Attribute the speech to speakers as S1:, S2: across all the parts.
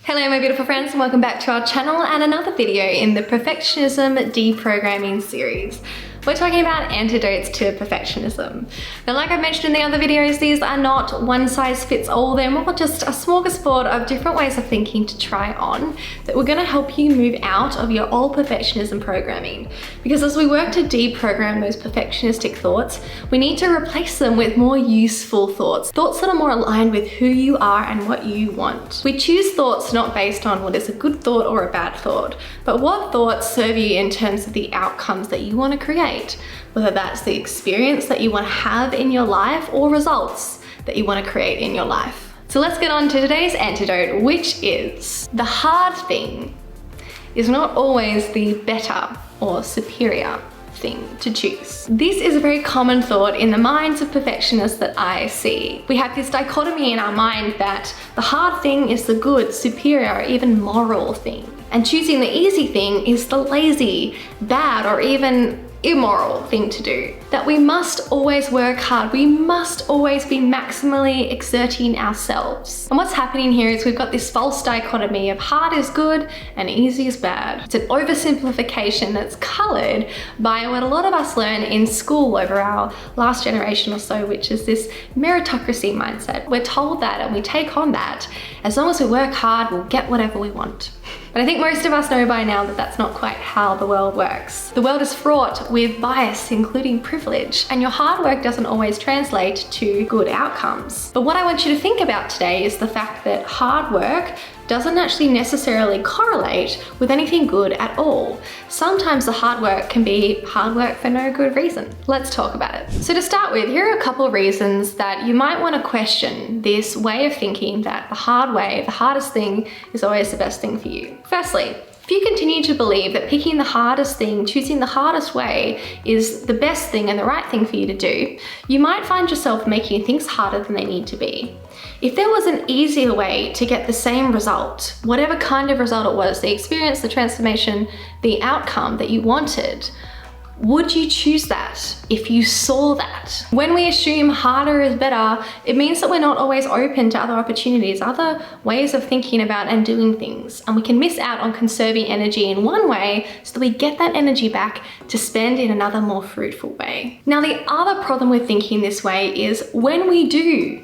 S1: Hello my beautiful friends, and welcome back to our channel and another video in the perfectionism deprogramming series. We're talking about antidotes to perfectionism. Now, like I mentioned in the other videos, these are not one size fits all. They're more just a smorgasbord of different ways of thinking to try on that we're going to help you move out of your old perfectionism programming. Because as we work to deprogram those perfectionistic thoughts, we need to replace them with more useful thoughts. Thoughts that are more aligned with who you are and what you want. We choose thoughts not based on what is a good thought or a bad thought, but what thoughts serve you in terms of the outcomes that you want to create. Whether that's the experience that you want to have in your life or results that you want to create in your life. So let's get on to today's antidote, which is the hard thing is not always the better or superior thing to choose. This is a very common thought in the minds of perfectionists that I see. We have this dichotomy in our mind that the hard thing is the good, superior, or even moral thing. And choosing the easy thing is the lazy, bad, or even immoral thing to do. That we must always work hard. We must always be maximally exerting ourselves. And what's happening here is we've got this false dichotomy of hard is good and easy is bad. It's an oversimplification that's colored by what a lot of us learn in school over our last generation or so, which is this meritocracy mindset. We're told that and we take on that. As long as we work hard, we'll get whatever we want. But I think most of us know by now that that's not quite how the world works. The world is fraught with bias, including privilege, and your hard work doesn't always translate to good outcomes. But what I want you to think about today is the fact that hard work doesn't actually necessarily correlate with anything good at all. Sometimes the hard work can be hard work for no good reason. Let's talk about it. So to start with, here are a couple of reasons that you might want to question this way of thinking that the hard way, the hardest thing, is always the best thing for you. Firstly, if you continue to believe that picking the hardest thing, choosing the hardest way is the best thing and the right thing for you to do, you might find yourself making things harder than they need to be. If there was an easier way to get the same result, whatever kind of result it was, the experience, the transformation, the outcome that you wanted, would you choose that if you saw that? When we assume harder is better, it means that we're not always open to other opportunities, other ways of thinking about and doing things. And we can miss out on conserving energy in one way so that we get that energy back to spend in another more fruitful way. Now, the other problem with thinking this way is when we do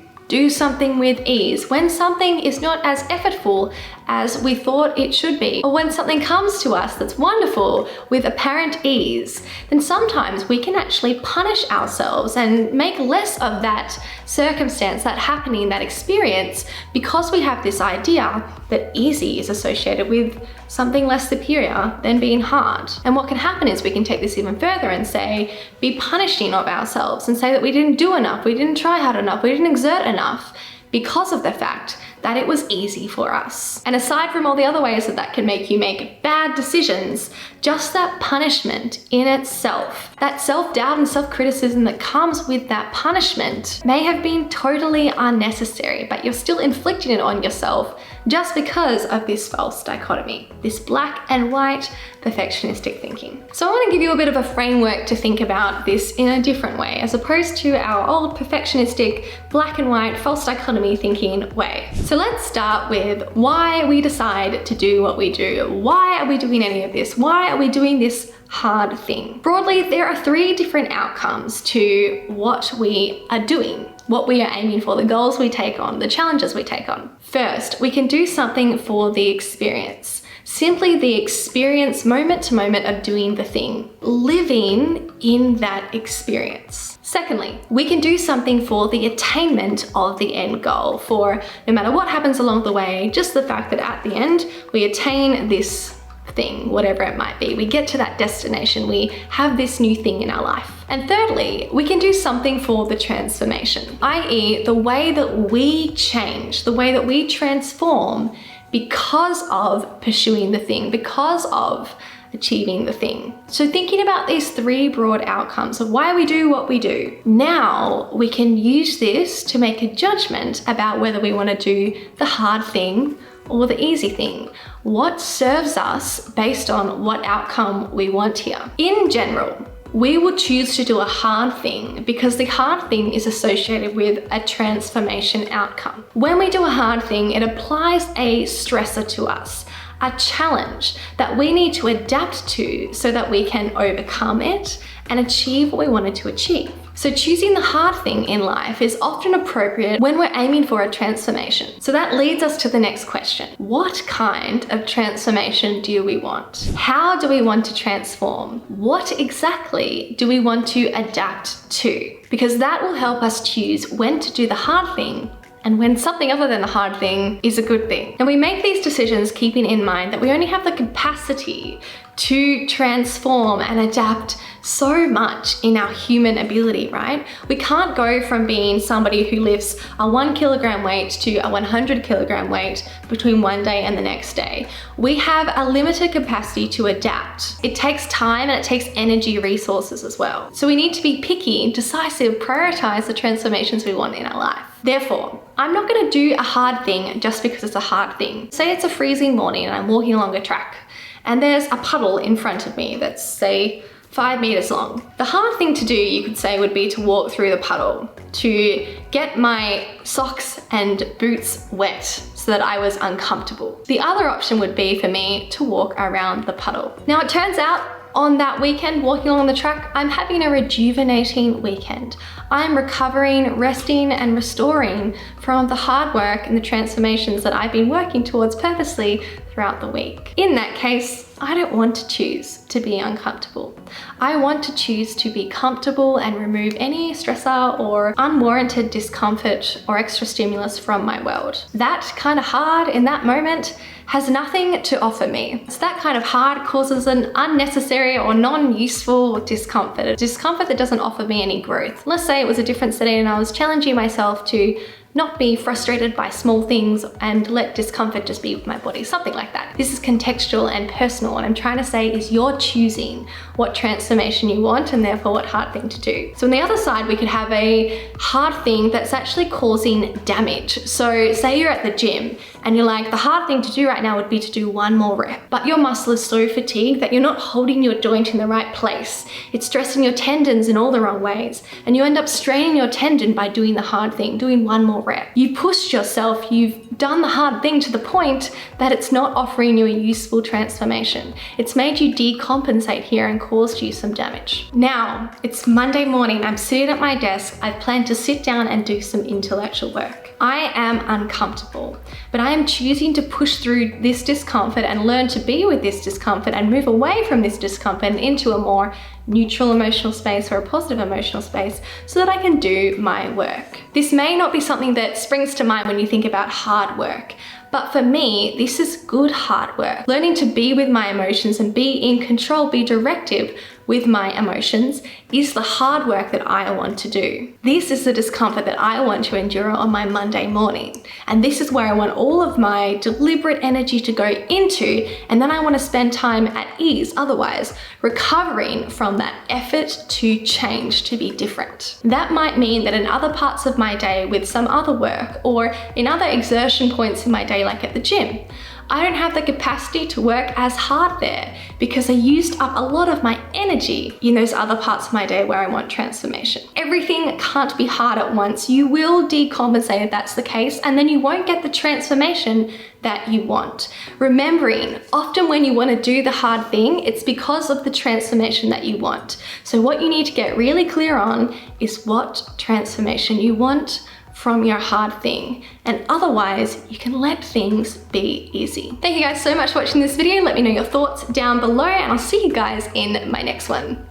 S1: something with ease, when something is not as effortful as we thought it should be, or when something comes to us that's wonderful with apparent ease, then sometimes we can actually punish ourselves and make less of that circumstance, that happening, that experience, because we have this idea that easy is associated with something less superior than being hard. And what can happen is we can take this even further and say, be punishing of ourselves and say that we didn't do enough, we didn't try hard enough, we didn't exert enough because of the fact that it was easy for us. And aside from all the other ways that that can make you make bad decisions, just that punishment in itself, that self-doubt and self-criticism that comes with that punishment may have been totally unnecessary, but you're still inflicting it on yourself just because of this false dichotomy, this black and white perfectionistic thinking. So I want to give you a bit of a framework to think about this in a different way, as opposed to our old perfectionistic black and white false dichotomy thinking way. So let's start with why we decide to do what we do. Why are we doing any of this? Why are we doing this hard thing? Broadly, there are three different outcomes to what we are doing, what we are aiming for, the goals we take on, the challenges we take on. First, we can do something for the experience. Simply the experience, moment to moment, of doing the thing, living in that experience. Secondly, we can do something for the attainment of the end goal, for no matter what happens along the way, just the fact that at the end we attain this thing, whatever it might be. We get to that destination, we have this new thing in our life. And thirdly, we can do something for the transformation, i.e. the way that we change, the way that we transform because of pursuing the thing, because of achieving the thing. So thinking about these three broad outcomes of why we do what we do, now we can use this to make a judgment about whether we want to do the hard thing or the easy thing. What serves us based on what outcome we want here. In general, we will choose to do a hard thing because the hard thing is associated with a transformation outcome. When we do a hard thing, it applies a stressor to us, a challenge that we need to adapt to so that we can overcome it and achieve what we wanted to achieve. So choosing the hard thing in life is often appropriate when we're aiming for a transformation. So that leads us to the next question. What kind of transformation do we want? How do we want to transform? What exactly do we want to adapt to? Because that will help us choose when to do the hard thing and when something other than the hard thing is a good thing. And we make these decisions keeping in mind that we only have the capacity to transform and adapt so much in our human ability, right? We can't go from being somebody who lifts a 1 kilogram weight to a 100 kilogram weight between one day and the next day. We have a limited capacity to adapt. It takes time and it takes energy resources as well. So we need to be picky, decisive, prioritize the transformations we want in our life. Therefore, I'm not gonna do a hard thing just because it's a hard thing. Say it's a freezing morning and I'm walking along a track and there's a puddle in front of me that's, say, 5 meters long. The hard thing to do, you could say, would be to walk through the puddle, to get my socks and boots wet so that I was uncomfortable. The other option would be for me to walk around the puddle. Now, it turns out on that weekend, walking along the track, I'm having a rejuvenating weekend. I'm recovering, resting, and restoring from the hard work and the transformations that I've been working towards purposely throughout the week. In that case, I don't want to choose to be uncomfortable. I want to choose to be comfortable and remove any stressor or unwarranted discomfort or extra stimulus from my world. That kind of hard in that moment has nothing to offer me. So that kind of hard causes an unnecessary or non-useful discomfort, a discomfort that doesn't offer me any growth. Let's say it was a different setting and I was challenging myself to not be frustrated by small things and let discomfort just be with my body, something like that. This is contextual and personal. What I'm trying to say is you're choosing what transformation you want and therefore what hard thing to do. So on the other side, we could have a hard thing that's actually causing damage. So say you're at the gym and you're like, the hard thing to do right now would be to do 1 more rep, but your muscle is so fatigued that you're not holding your joint in the right place. It's stressing your tendons in all the wrong ways. And you end up straining your tendon by doing the hard thing, doing 1 more rep. You pushed yourself, you've done the hard thing to the point that it's not offering you a useful transformation. It's made you decompensate here and caused you some damage. Now, it's Monday morning, I'm sitting at my desk, I've planned to sit down and do some intellectual work. I am uncomfortable, but I am choosing to push through this discomfort and learn to be with this discomfort and move away from this discomfort and into a more neutral emotional space or a positive emotional space so that I can do my work. This may not be something that springs to mind when you think about hard work, but for me, this is good hard work. Learning to be with my emotions and be in control, be directive with my emotions is the hard work that I want to do. This is the discomfort that I want to endure on my Monday morning. And this is where I want all of my deliberate energy to go into, and then I want to spend time at ease, otherwise recovering from that effort to change, to be different. That might mean that in other parts of my day with some other work or in other exertion points in my day, like at the gym, I don't have the capacity to work as hard there because I used up a lot of my energy in those other parts of my day where I want transformation. Everything can't be hard at once. You will decompensate if that's the case, and then you won't get the transformation that you want. Remembering, often when you want to do the hard thing, it's because of the transformation that you want. So what you need to get really clear on is what transformation you want from your hard thing, and otherwise you can let things be easy. Thank you guys so much for watching this video. Let me know your thoughts down below and I'll see you guys in my next one.